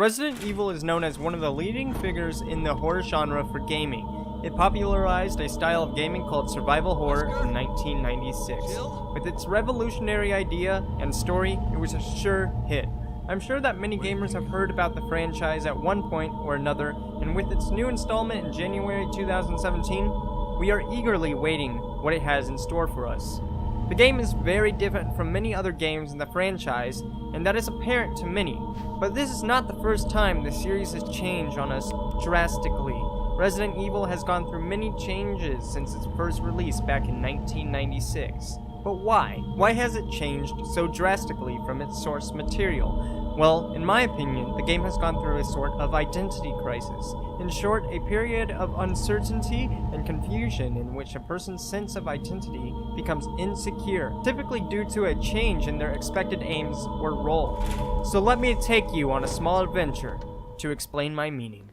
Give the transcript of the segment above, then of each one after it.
Resident Evil is known as one of the leading figures in the horror genre for gaming. It popularized a style of gaming called survival horror in 1996. With its revolutionary idea and story, it was a sure hit. I'm sure that many gamers have heard about the franchise at one point or another, and with its new installment in January 2017, we are eagerly waiting what it has in store for us. The game is very different from many other games in the franchise, and that is apparent to many. But this is not the first time the series has changed on us drastically. Resident Evil has gone through many changes since its first release back in 1996. But why? Why has it changed so drastically from its source material? Well, in my opinion, the game has gone through a sort of identity crisis. In short, a period of uncertainty and confusion in which a person's sense of identity becomes insecure, typically due to a change in their expected aims or role. So let me take you on a small adventure to explain my meaning.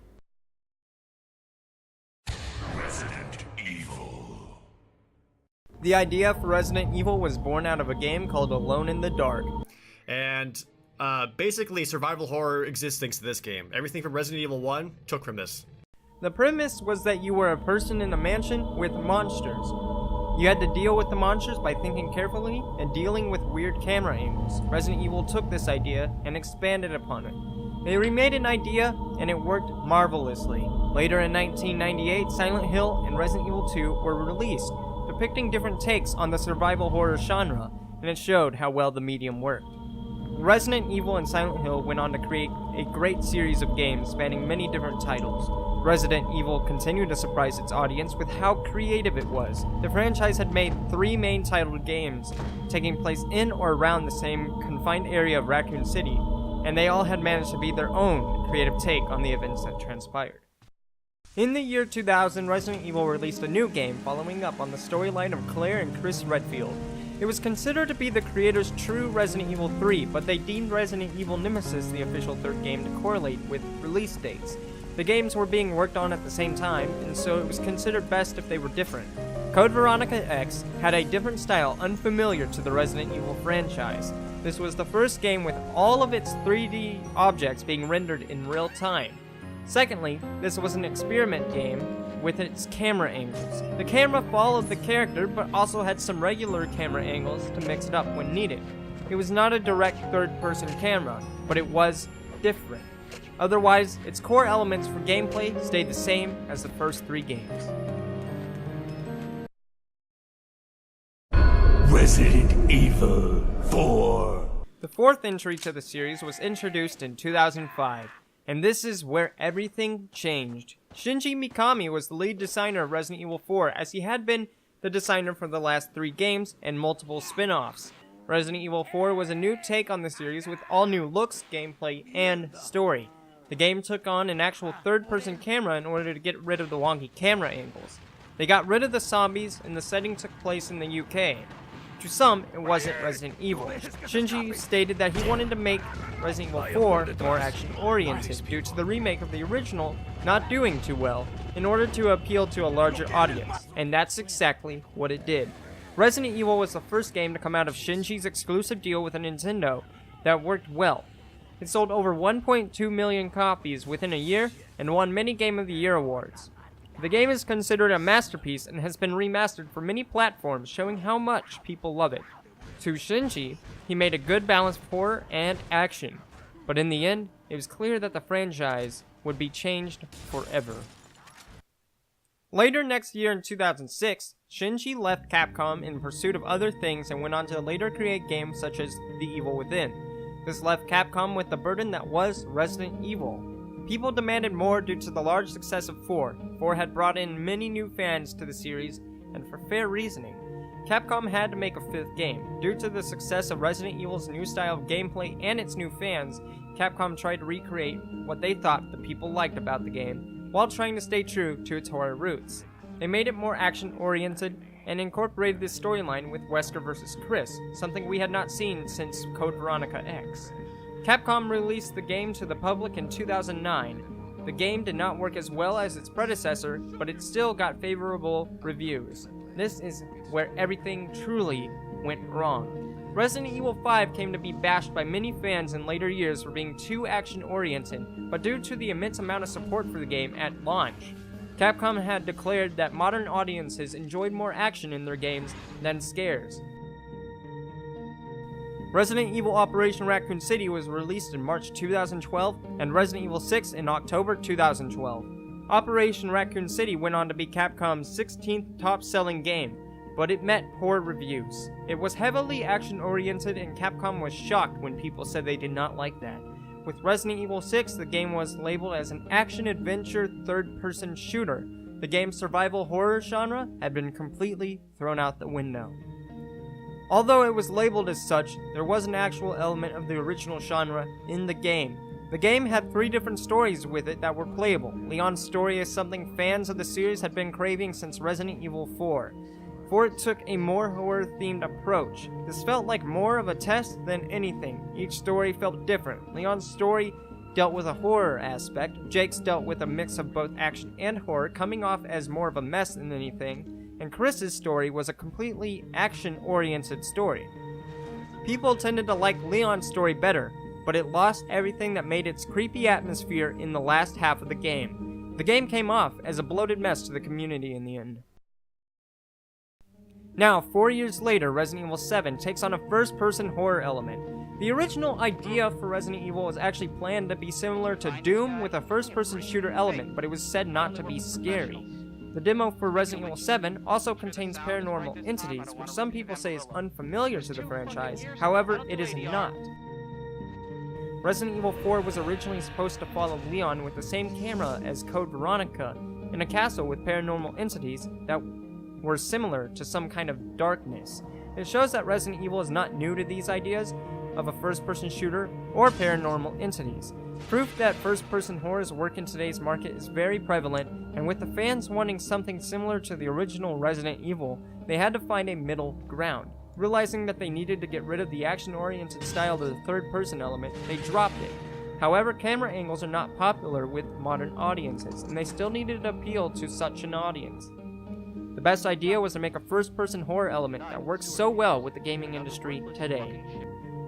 The idea for Resident Evil was born out of a game called Alone in the Dark. And basically survival horror exists thanks to this game. Everything from Resident Evil 1 took from this. The premise was that you were a person in a mansion with monsters. You had to deal with the monsters by thinking carefully and dealing with weird camera angles. Resident Evil took this idea and expanded upon it. They remade an idea and it worked marvelously. Later in 1998, Silent Hill and Resident Evil 2 were released, depicting different takes on the survival horror genre, and it showed how well the medium worked. Resident Evil and Silent Hill went on to create a great series of games spanning many different titles. Resident Evil continued to surprise its audience with how creative it was. The franchise had made 3 main titled games, taking place in or around the same confined area of Raccoon City, and they all had managed to be their own creative take on the events that transpired. In the year 2000, Resident Evil released a new game following up on the storyline of Claire and Chris Redfield. It was considered to be the creators' true Resident Evil 3, but they deemed Resident Evil Nemesis the official third game to correlate with release dates. The games were being worked on at the same time, and so it was considered best if they were different. Code Veronica X had a different style unfamiliar to the Resident Evil franchise. This was the first game with all of its 3D objects being rendered in real time. Secondly, this was an experiment game with its camera angles. The camera followed the character, but also had some regular camera angles to mix it up when needed. It was not a direct third-person camera, but it was different. Otherwise, its core elements for gameplay stayed the same as the first 3 games. Resident Evil 4. The 4th entry to the series was introduced in 2005. And this is where everything changed. Shinji Mikami was the lead designer of Resident Evil 4, as he had been the designer for the last 3 games and multiple spin-offs. Resident Evil 4 was a new take on the series with all new looks, gameplay, and story. The game took on an actual third-person camera in order to get rid of the wonky camera angles. They got rid of the zombies, and the setting took place in the UK. To some, it wasn't Resident Evil. Shinji stated that he wanted to make Resident Evil 4 more action-oriented due to the remake of the original not doing too well, in order to appeal to a larger audience, and that's exactly what it did. Resident Evil was the first game to come out of Shinji's exclusive deal with Nintendo that worked well. It sold over 1.2 million copies within a year and won many Game of the Year awards. The game is considered a masterpiece and has been remastered for many platforms, showing how much people love it. To Shinji, he made a good balance of horror and action, but in the end, it was clear that the franchise would be changed forever. Later next year in 2006, Shinji left Capcom in pursuit of other things and went on to later create games such as The Evil Within. This left Capcom with the burden that was Resident Evil. People demanded more due to the large success of 4. 4 had brought in many new fans to the series, and for fair reasoning. Capcom had to make a 5th game. Due to the success of Resident Evil's new style of gameplay and its new fans, Capcom tried to recreate what they thought the people liked about the game, while trying to stay true to its horror roots. They made it more action-oriented, and incorporated this storyline with Wesker vs. Chris, something we had not seen since Code Veronica X. Capcom released the game to the public in 2009. The game did not work as well as its predecessor, but it still got favorable reviews. This is where everything truly went wrong. Resident Evil 5 came to be bashed by many fans in later years for being too action-oriented, but due to the immense amount of support for the game at launch, Capcom had declared that modern audiences enjoyed more action in their games than scares. Resident Evil Operation Raccoon City was released in March 2012, and Resident Evil 6 in October 2012. Operation Raccoon City went on to be Capcom's 16th top-selling game, but it met poor reviews. It was heavily action-oriented, and Capcom was shocked when people said they did not like that. With Resident Evil 6, the game was labeled as an action-adventure third-person shooter. The game's survival horror genre had been completely thrown out the window. Although it was labeled as such, there was an actual element of the original genre in the game. The game had 3 different stories with it that were playable. Leon's story is something fans of the series had been craving since Resident Evil 4. For it took a more horror-themed approach. This felt like more of a test than anything. Each story felt different. Leon's story dealt with a horror aspect. Jake's dealt with a mix of both action and horror, coming off as more of a mess than anything. And Chris's story was a completely action-oriented story. People tended to like Leon's story better, but it lost everything that made its creepy atmosphere in the last half of the game. The game came off as a bloated mess to the community in the end. Now, 4 years later, Resident Evil 7 takes on a first-person horror element. The original idea for Resident Evil was actually planned to be similar to Doom with a first-person shooter element, but it was said not to be scary. The demo for Resident Evil 7 also contains paranormal entities, which some people say is unfamiliar to the franchise. However, it is not. Resident Evil 4 was originally supposed to follow Leon with the same camera as Code Veronica in a castle with paranormal entities that were similar to some kind of darkness. It shows that Resident Evil is not new to these ideas of a first-person shooter or paranormal entities. Proof that first-person horrors work in today's market is very prevalent, and with the fans wanting something similar to the original Resident Evil, they had to find a middle ground. Realizing that they needed to get rid of the action-oriented style to the third-person element, they dropped it. However, camera angles are not popular with modern audiences, and they still needed to appeal to such an audience. The best idea was to make a first-person horror element that works so well with the gaming industry today.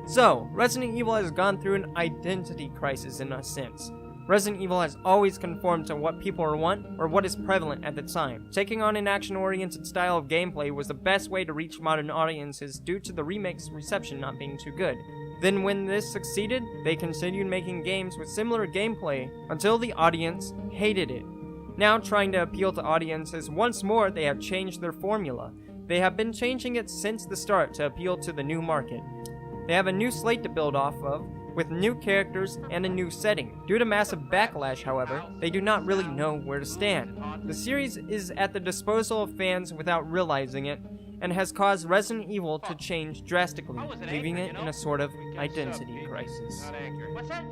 So, Resident Evil has gone through an identity crisis in a sense. Resident Evil has always conformed to what people want or what is prevalent at the time. Taking on an action-oriented style of gameplay was the best way to reach modern audiences due to the remake's reception not being too good. Then when this succeeded, they continued making games with similar gameplay until the audience hated it. Now, trying to appeal to audiences once more, they have changed their formula. They have been changing it since the start to appeal to the new market. They have a new slate to build off of, with new characters and a new setting. Due to massive backlash, however, they do not really know where to stand. The series is at the disposal of fans without realizing it, and has caused Resident Evil to change drastically, leaving it in a sort of identity crisis. What's that?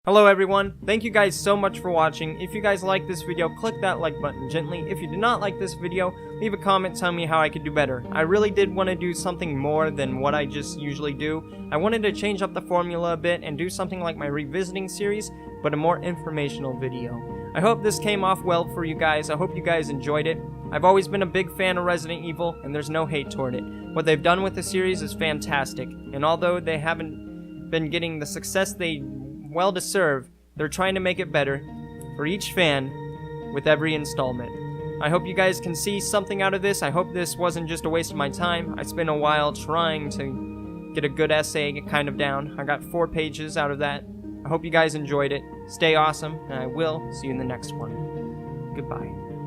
Hello everyone, thank you guys so much for watching. If you guys like this video, click that like button gently. If you did not like this video, leave a comment telling me how I could do better. I really did want to do something more than what I just usually do. I wanted to change up the formula a bit and do something like my revisiting series, but a more informational video. I hope this came off well for you guys. I hope you guys enjoyed it. I've always been a big fan of Resident Evil, and there's no hate toward it. What they've done with the series is fantastic, and although they haven't been getting the success they well deserve, they're trying to make it better for each fan with every installment. I hope you guys can see something out of this. I hope this wasn't just a waste of my time. I spent a while trying to get a good essay kind of down. I got 4 pages out of that. I hope you guys enjoyed it. Stay awesome, and I will see you in the next one. Goodbye.